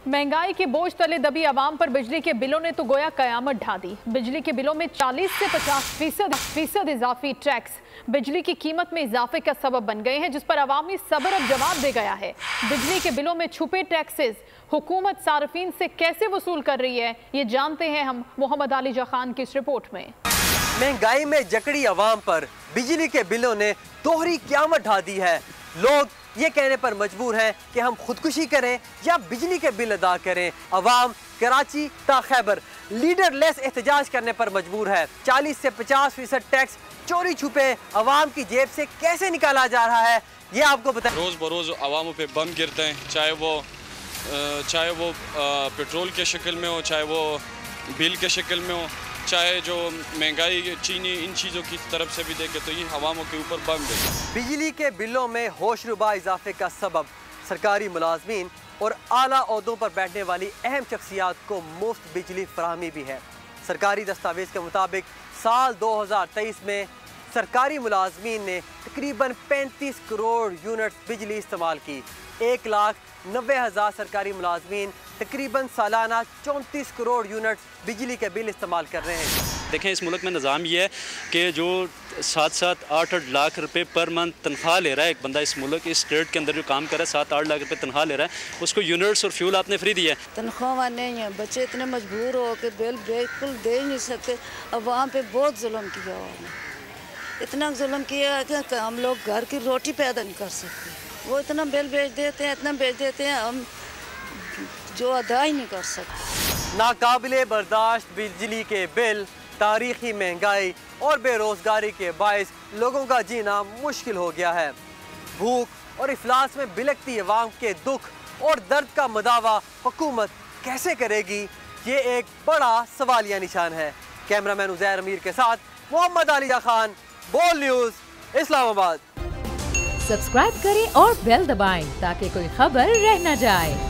महंगाई के बोझ तले दबी आवाम पर बिजली के बिलों ने तो गोया कयामत ढा दी। बिजली के बिलों में 40 से 50% इजाफी टैक्स बिजली की कीमत में इजाफे का सबब बन गए हैं, जिस पर अवामी सब्र अब जवाब दे गया है। बिजली के बिलों में छुपे टैक्सेस हुकूमत सार्फिन से कैसे वसूल कर रही है, ये जानते हैं हम मोहम्मद आलिजा खान की इस रिपोर्ट में। महंगाई में जकड़ी आवाम पर बिजली के बिलों ने दोहरी क़यामत ढा दी है। लोग ये कहने पर मजबूर हैं कि हम खुदकुशी करें या बिजली के बिल अदा करें। अवाम कराची ता खैबर लीडरलेस एहतजाज करने पर मजबूर है। 40 से 50% टैक्स चोरी छुपे अवाम की जेब से कैसे निकाला जा रहा है, ये आपको बताएं। रोज़ बरोज़ अवामों पे बम गिरते हैं, चाहे वो पेट्रोल के शक्ल में हो, चाहे वो बिल के शक्ल में हो, चाहे जो महंगाई चीनी इन चीज़ों की तरफ से भी देखें तो ये अवामों के ऊपर बम गिरते हैं। बिजली के बिलों में होशरुबा इजाफे का सबब सरकारी मुलाजमीन और आला ओहदों पर बैठने वाली अहम शख्सियात को मुफ्त बिजली फराहमी भी है। सरकारी दस्तावेज के मुताबिक साल 2023 में सरकारी मुलाजमीन ने तकरीबन 35 करोड़ यूनिट बिजली इस्तेमाल की। 1,90,000 सरकारी मुलाजमीन तकरीबन सालाना 34 करोड़ यूनिट बिजली के बिल इस्तेमाल कर रहे हैं। देखें, इस मुल्क में निज़ाम ये है कि जो 7-7, 8-8 लाख रुपए पर मंथ तनख्वाह ले रहा है एक बंदा, इस मुल्क इस स्टेट के अंदर जो काम कर रहा है 7-8 लाख रुपए तनख्वाह ले रहा है, उसको यूनिट्स और फ्यूल आपने फ्री दिया है। तनख्वाह नहीं है, बच्चे इतने मजबूर हो के बिल बिल्कुल दे ही नहीं सकते। अब वहाँ पे बहुत जुल्म किया उन्होंने, इतना जुल्म किया है कि हम लोग घर की रोटी पैदा नहीं कर सकते। वो इतना बिल भेज देते हैं, इतना भेज देते हैं, हम जो अदा ही नहीं कर सकते। नाकाबिले बर्दाश्त बिजली के बिल, तारीखी महंगाई और बेरोजगारी के बायस लोगों का जीना मुश्किल हो गया है। भूख और इफलास में बिलखती अवाम के दुख और दर्द का मदावा हुकूमत कैसे करेगी, ये एक बड़ा सवालिया निशान है। कैमरामैन उज़ैर अमीर के साथ मोहम्मद आलिजा खान, बोल न्यूज़, इस्लामाबाद। सब्सक्राइब करें और बेल दबाएं ताकि कोई खबर रह न जाए।